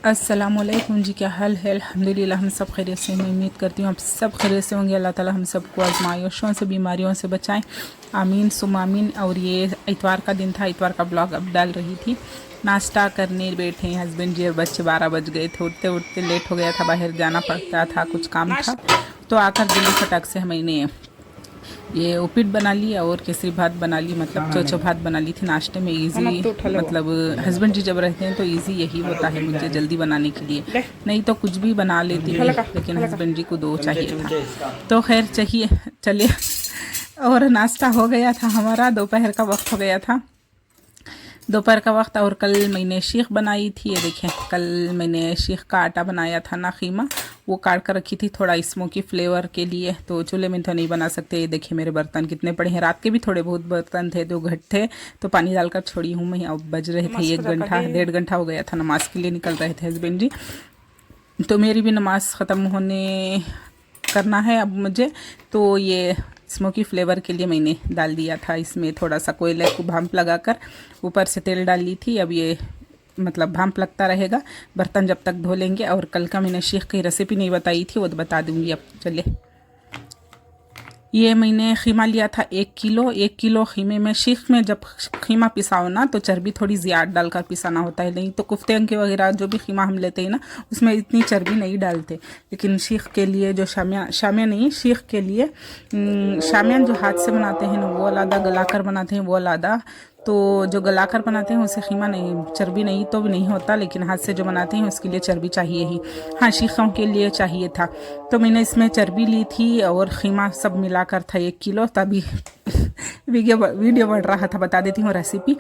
अस्सलामुअलैकुम जी, क्या हाल है। अल्हम्दुलिल्लाह हम सब खैरियत से। मैं उम्मीद करती हूँ आप सब खैरियत से होंगे। अल्लाह ताला हम सबको आजमाइशों से, बीमारियों से बचाएं, आमीन सुम आमीन। और ये इतवार का दिन था, इतवार का ब्लॉग अब डाल रही थी। नाश्ता करने बैठे हैं हस्बैंड जी और बच्चे। 12 बज गए थे, उठते उठते लेट हो गया था, बाहर जाना पड़ता था, कुछ काम था। तो आकर दिल्ली फटाक से मैंने ये उपीट बना ली और केसरी भात बना ली, मतलब चोचो भात बना ली थी नाश्ते में। इजी, मतलब हस्बैंड जी जब रहते हैं तो इजी यही होता है मुझे जल्दी बनाने के लिए। नहीं तो कुछ भी बना लेती हूँ, लेकिन हस्बैंड जी को दो चाहिए था। तो खैर चाहिए चलिए। और नाश्ता हो गया था हमारा, दोपहर का वक्त हो गया था, दोपहर का वक्त। और कल मैंने शीख बनाई थी, ये देखें, कल मैंने शीख का आटा बनाया था ना, खीमा, वो काट कर रखी थी थोड़ा स्मोकी फ्लेवर के लिए। तो चूल्हे में तो नहीं बना सकते। ये देखिए मेरे बर्तन कितने पड़े हैं, रात के भी थोड़े बहुत बर्तन थे जो घट थे, तो पानी डालकर छोड़ी हूँ मैं। अब बज रहे थे 1 घंटा, 1.5 घंटा हो गया था, नमाज के लिए निकल रहे थे हस्बैंड जी। तो मेरी भी नमाज ख़त्म होने करना है अब मुझे। तो ये स्मोकी फ्लेवर के लिए मैंने डाल दिया था इसमें थोड़ा सा कोयले को भांप लगाकर, ऊपर से तेल डाल ली थी। अब ये मतलब भांप लगता रहेगा, बर्तन जब तक धो लेंगे। और कल का मैंने शीख की रेसिपी नहीं बताई थी, वो तो बता दूंगी अब। चलिए, ये मैंने खीमा लिया था 1 किलो। 1 किलो खीमे में, शीख में जब खीमा पिसाओ ना तो चर्बी थोड़ी ज़्यादा डालकर पिसाना होता है। नहीं तो कुफ्ते के वगैरह जो भी खीमा हम लेते हैं ना, उसमें इतनी चर्बी नहीं डालते। लेकिन शीख के लिए जो शामिया नहीं, शीख के लिए शामियान जो हाथ से बनाते हैं ना वो अलादा, गलाकर बनाते हैं वो अलादा। तो जो गलाकर बनाते हैं उसे खीमा नहीं, चर्बी नहीं तो भी नहीं होता, लेकिन हाथ से जो बनाते हैं उसके लिए चर्बी चाहिए ही। हाँ, शीखों के लिए चाहिए था। तो मैंने इसमें चर्बी ली थी और खीमा सब मिलाकर था 1 किलो। तभी वीडियो बढ़ रहा था, बता देती हूँ रेसिपी।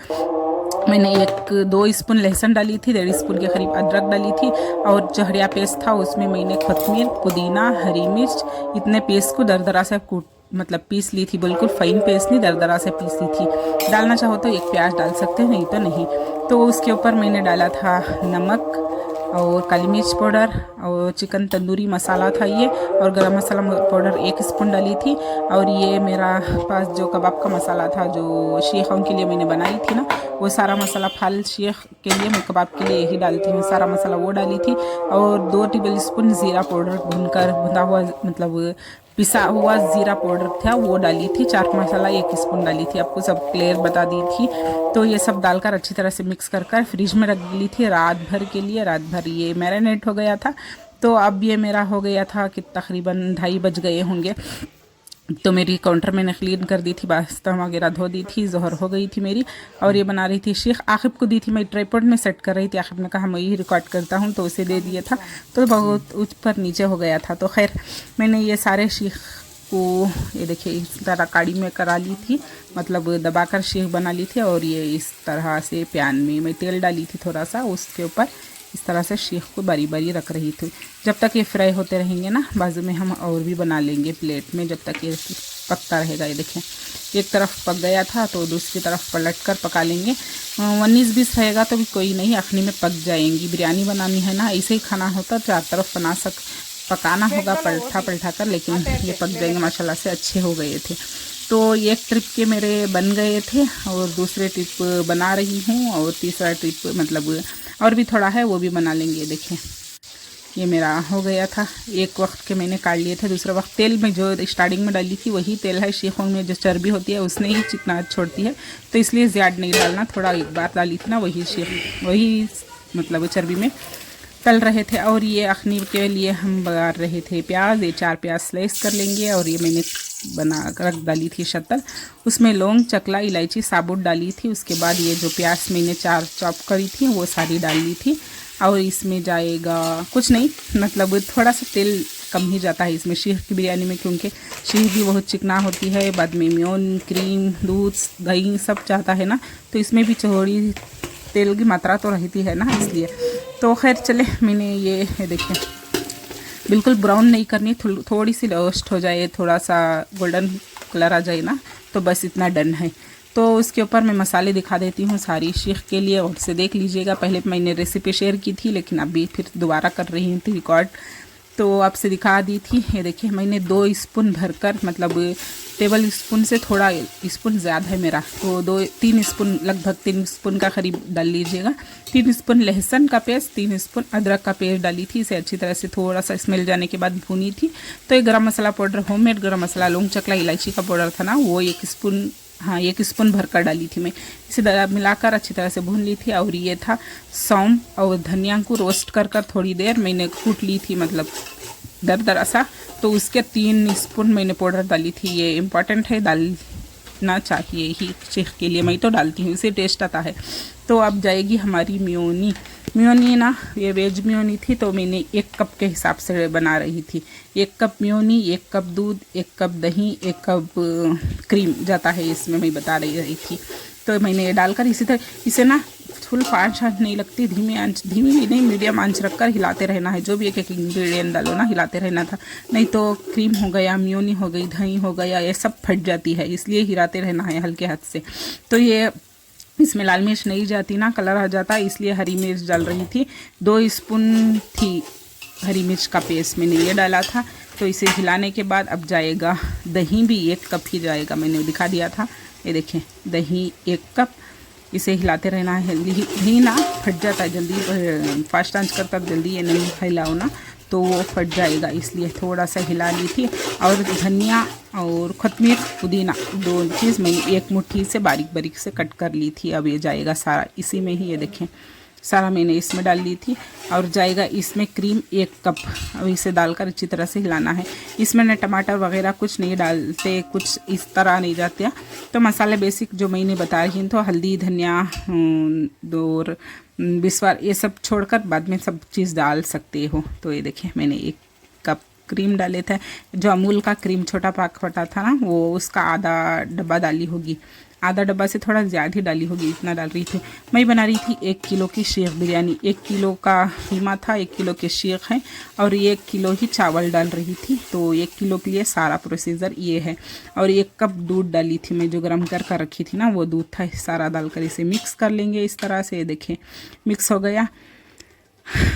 मैंने 1-2 स्पून लहसुन डाली थी, 1.5 स्पून के करीब अदरक डाली थी। और जो हरिया पेस्ट था उसमें मैंने कोतमीर, पुदीना, हरी मिर्च, इतने पेस्ट को दरदरा से मतलब पीस ली थी। बिल्कुल फाइन पेस्ट नहीं, दरदरा से पीस ली थी। डालना चाहो तो 1 प्याज डाल सकते हो, नहीं तो नहीं। तो उसके ऊपर मैंने डाला था नमक और काली मिर्च पाउडर और चिकन तंदूरी मसाला था ये, और गरम मसाला पाउडर 1 स्पून डाली थी। और ये मेरा पास जो कबाब का मसाला था जो शीखों के लिए मैंने बनाई थी ना, वो सारा मसाला फाल शीख के लिए, मैं कबाब के लिए यही डालती हूँ, सारा मसाला वो डाली थी। और 2 टेबल स्पून ज़ीरा पाउडर भुना हुआ, मतलब पिसा हुआ ज़ीरा पाउडर था वो डाली थी। चाट मसाला 1 स्पून डाली थी, आपको सब क्लियर बता दी थी। तो ये सब डालकर अच्छी तरह से मिक्स कर फ्रिज में रख ली थी रात भर के लिए। रात भर ये मैरिनेट हो गया था। तो अब ये मेरा हो गया था कि तकरीबन 2:30 बज गए होंगे। तो मेरी काउंटर मैंने क्लीन कर दी थी, बर्तन वगैरह धो दी थी, जोहर हो गई थी मेरी। और ये बना रही थी शीख, आखिब को दी थी, मैं ट्राइपॉड में सेट कर रही थी। आखिब ने कहा मैं यही रिकॉर्ड करता हूँ, तो उसे दे दिया था, तो बहुत ऊपर नीचे हो गया था। तो खैर मैंने ये सारे शीख को, ये देखिए, इस तरह काड़ी में करा ली थी, मतलब दबाकर शीख बना ली थी। और ये इस तरह से पैन में मैं तेल डाली थी थोड़ा सा, उसके ऊपर इस तरह से शीख को बारी बारी रख रही थी। जब तक ये फ्राई होते रहेंगे ना, बाजू में हम और भी बना लेंगे प्लेट में, जब तक ये पकता रहेगा। ये देखें, एक तरफ पक गया था तो दूसरी तरफ पलट कर पका लेंगे। 19-20 रहेगा तो भी कोई नहीं, अखनी में पक जाएंगी। बिरयानी बनानी है ना, ऐसे ही खाना होता, 4 तरफ पकाना होगा पलटा कर, लेकिन ये पक जाएंगे माशाल्लाह से, अच्छे हो गए थे। तो एक ट्रिप के मेरे बन गए थे और दूसरे ट्रिप बना रही हूँ, और तीसरा ट्रिप मतलब और भी थोड़ा है, वो भी बना लेंगे। देखें, ये मेरा हो गया था। एक वक्त के मैंने काट लिए थे, दूसरा वक्त तेल में जो स्टार्टिंग में डाली थी वही तेल है। शीखों में जो चर्बी होती है उसने ही चिकनाहट छोड़ती है, तो इसलिए ज़्यादा नहीं डालना, थोड़ा एक बार डाली थी ना, वही मतलब चर्बी में तल रहे थे। और ये अखनी के लिए हम बघार रहे थे प्याज, ये 4 प्याज स्लाइस कर लेंगे। और ये मैंने बना रख डाली थी शक्कर, उसमें लौंग, चकला, इलायची साबुत डाली थी। उसके बाद ये जो प्याज मैंने 4 चॉप करी थी वो सारी डाल ली थी। और इसमें जाएगा कुछ नहीं, मतलब थोड़ा सा तेल कम ही जाता है इसमें शीख की बिरयानी में, क्योंकि शीख भी बहुत चिकना होती है। बाद में मेयोन, क्रीम, दूध, दही सब चाहता है ना, तो इसमें भी थोड़ी तेल की मात्रा तो रहती है ना, इसलिए। तो खैर चले, मैंने ये देखिए, बिल्कुल ब्राउन नहीं करनी, थोड़ी सी रोस्ट हो जाए, थोड़ा सा गोल्डन कलर आ जाए ना, तो बस इतना डन है। तो उसके ऊपर मैं मसाले दिखा देती हूँ सारी शीख के लिए, और से देख लीजिएगा। पहले मैंने रेसिपी शेयर की थी, लेकिन अभी फिर दोबारा कर रही थी रिकॉर्ड। तो आपसे दिखा दी थी। ये देखिए मैंने 2 स्पून भरकर, मतलब टेबल स्पून से थोड़ा स्पून ज़्यादा है मेरा, तो 3 स्पून, लगभग 3 स्पून का करीब डाल लीजिएगा। 3 स्पून लहसुन का पेस्ट, 3 स्पून अदरक का पेस्ट डाली थी। इसे अच्छी तरह से थोड़ा सा स्मेल जाने के बाद भूनी थी। तो ये गरम मसाला पाउडर, होममेड गरम मसाला, लौंग चकला इलायची का पाउडर था ना, वो 1 स्पून, हाँ 1 स्पून भरकर डाली थी मैं। इसे मिलाकर अच्छी तरह से भून ली थी। और ये था सौंफ और धनिया को रोस्ट कर थोड़ी देर मैंने कूट ली थी, मतलब दरदरा सा। तो उसके 3 स्पून मैंने पाउडर डाली थी। ये इम्पॉर्टेंट है, डालना चाहिए ही चीख के लिए, मैं तो डालती हूँ, इससे टेस्ट आता है। तो अब जाएगी हमारी मियोनी ना, ये वेज मियोनी थी, तो मैंने 1 कप के हिसाब से बना रही थी। 1 कप मियोनी, 1 कप दूध, 1 कप दही, 1 कप क्रीम जाता है इसमें, मैं बता रही थी। तो मैंने ये डालकर इसी तरह इसे ना फुल फास्ट आंच नहीं लगती, धीमी भी नहीं, मीडियम आंच रखकर हिलाते रहना है। जो भी एक इंग्रेडिएंट डालो ना, हिलाते रहना था, नहीं तो क्रीम हो गया, मियोनी हो गई, दही हो गया, ये सब फट जाती है, इसलिए हिलाते रहना है हल्के हाथ से। तो ये इसमें लाल मिर्च नहीं जाती ना, कलर आ जाता है, इसलिए हरी मिर्च डाल रही थी। 2 स्पून थी हरी मिर्च का पेस्ट, मैंने ये डाला था। तो इसे हिलाने के बाद अब जाएगा दही, भी 1 कप ही जाएगा, मैंने दिखा दिया था। ये देखें, दही 1 कप। इसे हिलाते रहना है, दही ना फट जाता है जल्दी, फास्ट आंच कर जल्दी ये नहीं हिलाओ ना तो वो फट जाएगा, इसलिए थोड़ा सा हिला ली थी। और धनिया और कोतमीर, पुदीना, 2 चीज़ मैंने 1 मुट्ठी से बारीक बारीक से कट कर ली थी। अब ये जाएगा सारा इसी में ही, ये देखें सारा मैंने इसमें डाल ली थी। और जाएगा इसमें क्रीम 1 कप। अब इसे डालकर अच्छी तरह से हिलाना है। इसमें न टमाटर वगैरह कुछ नहीं डालते, कुछ इस तरह नहीं जाते। तो मसाले बेसिक जो मैंने बता रही हूँ, तो हल्दी, धनिया और बिस्वार, ये सब छोड़कर बाद में सब चीज़ डाल सकते हो। तो ये देखें मैंने 1 कप क्रीम डाले थे। जो अमूल का क्रीम छोटा पैकेट था ना, वो उसका आधा डब्बा डाली होगी, आधा डब्बा से थोड़ा ज़्यादा ही डाली होगी, इतना डाल रही थी। मैं बना रही थी 1 किलो की शीख बिरयानी। 1 किलो का कीमा था, 1 किलो के शीख है, और 1 किलो ही चावल डाल रही थी। तो 1 किलो के लिए सारा प्रोसीजर ये है। और 1 कप दूध डाली थी मैं, जो गर्म कर रखी थी ना, वो दूध था। सारा डालकर इसे मिक्स कर लेंगे इस तरह से। देखें मिक्स हो गया।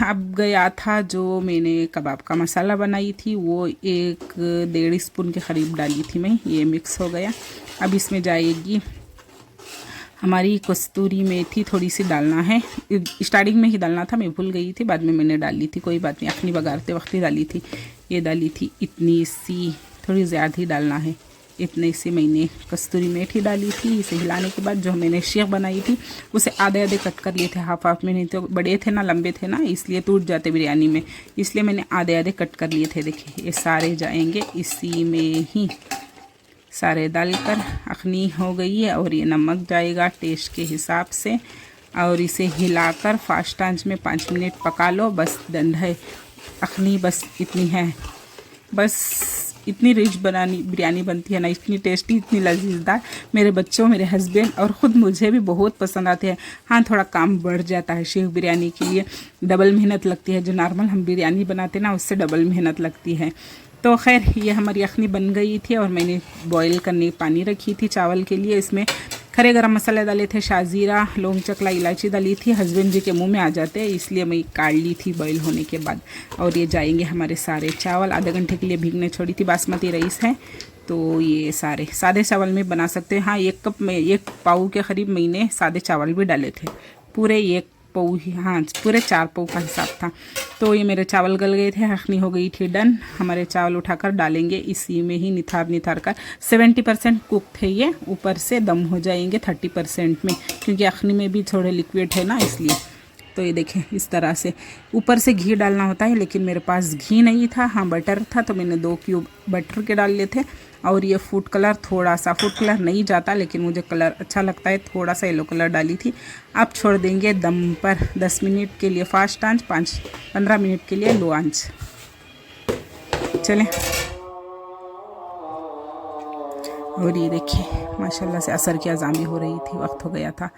अब गया था जो मैंने कबाब का मसाला बनाई थी, वो 1-1.5 स्पून के करीब डाली थी मैं। ये मिक्स हो गया। अब इसमें जाएगी हमारी कस्तूरी मेथी, थोड़ी सी डालना है। स्टार्टिंग में ही डालना था, मैं भूल गई थी, बाद में मैंने डाल ली थी, कोई बात नहीं, अखनी बघारते वक्त ही डाली थी। ये डाली थी इतनी सी, थोड़ी ज़्यादा ही डालना है, इतने से मैंने कस्तूरी मेथी डाली थी। इसे हिलाने के बाद जो मैंने शीख बनाई थी उसे आधे आधे कट कर लिए थे, हाफ में, नहीं तो बड़े थे ना, लंबे थे ना, इसलिए टूट जाते बिरयानी में, इसलिए मैंने आधे आधे कट कर लिए थे। देखिए ये सारे जाएंगे इसी में ही, सारे डालकर अखनी हो गई है। और ये नमक जाएगा टेस्ट के हिसाब से। और इसे हिलाकर फास्ट आंच में 5 मिनट पका लो, बस डन है अखनी, बस इतनी है। बस इतनी रिच बिरयानी बनती है ना, इतनी टेस्टी, इतनी लजीजदार, मेरे बच्चों, मेरे हस्बैंड और ख़ुद मुझे भी बहुत पसंद आते हैं। हाँ थोड़ा काम बढ़ जाता है, शीख बिरयानी के लिए डबल मेहनत लगती है, जो नॉर्मल हम बिरयानी बनाते हैं ना उससे डबल मेहनत लगती है। तो खैर ये हमारी अखनी बन गई थी। और मैंने बॉईल करने पानी रखी थी चावल के लिए। इसमें खड़े गरम मसाले डाले थे, शाजीरा, लौंग चकला इलायची डाली थी। हस्बैंड जी के मुंह में आ जाते हैं, इसलिए मैं काट ली थी बॉईल होने के बाद। और ये जाएंगे हमारे सारे चावल, आधे घंटे के लिए भीगने छोड़ी थी, बासमती राइस है, तो ये सारे सादे चावल में बना सकते हैं। हाँ 1 कप में 1 पाव के करीब मैंने सादे चावल भी डाले थे, पूरे 1 पाव ही, हाँ पूरे 4 पाव का हिसाब था। तो ये मेरे चावल गल गए थे, अखनी हो गई थी डन। हमारे चावल उठाकर डालेंगे इसी में ही, निथार कर। 70% कुक थे ये, ऊपर से दम हो जाएंगे 30% में, क्योंकि अखनी में भी थोड़े लिक्विड है ना, इसलिए। तो ये देखें इस तरह से ऊपर से घी डालना होता है, लेकिन मेरे पास घी नहीं था, हाँ बटर था, तो मैंने 2 क्यूब बटर के डाल लिए थे। और ये फूड कलर, थोड़ा सा फूड कलर नहीं जाता, लेकिन मुझे कलर अच्छा लगता है, थोड़ा सा येलो कलर डाली थी। अब छोड़ देंगे दम पर 10 मिनट के लिए फास्ट आंच, 15 मिनट के लिए लो आंच। चलें। और ये देखिए माशाल्लाह से असर की अज़ान भी हो रही थी, वक्त हो गया था।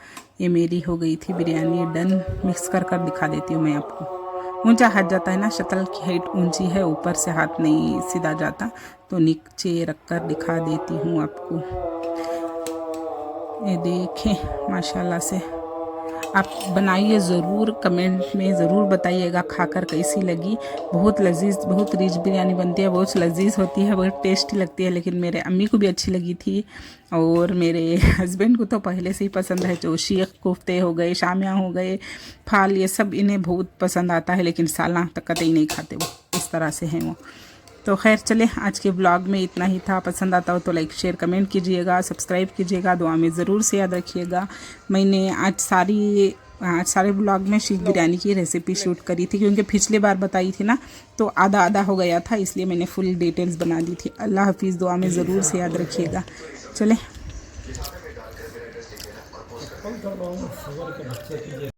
ये मेरी हो गई थी बिरयानी डन। मिक्स कर दिखा देती हूँ मैं आपको। ऊंचा हाथ जाता है ना, शक्ल की हाइट ऊंची है, ऊपर से हाथ नहीं सीधा जाता, तो नीचे रख कर दिखा देती हूँ आपको। ये देखें माशाल्लाह से आप बनाइए ज़रूर, कमेंट में ज़रूर बताइएगा खाकर कैसी लगी। बहुत लजीज, बहुत रिच बिरयानी बनती है, बहुत लजीज होती है, बहुत टेस्टी लगती है। लेकिन मेरे अम्मी को भी अच्छी लगी थी और मेरे हस्बैंड को तो पहले से ही पसंद है। जो शीख कोफ्ते हो गए, शामिया हो गए, फाल, ये सब इन्हें बहुत पसंद आता है। लेकिन सालाना तक कतई नहीं खाते वो, इस तरह से हैं वो। तो खैर चले, आज के ब्लॉग में इतना ही था। पसंद आता हो तो लाइक शेयर कमेंट कीजिएगा, सब्सक्राइब कीजिएगा, दुआ में ज़रूर से याद रखिएगा। मैंने आज सारे ब्लॉग में शीख बिरयानी की रेसिपी शूट करी थी, क्योंकि पिछली बार बताई थी ना तो आधा आधा हो गया था, इसलिए मैंने फुल डिटेल्स बना दी थी। अल्लाह हाफिज़, दुआ में ज़रूर से याद रखिएगा। चले।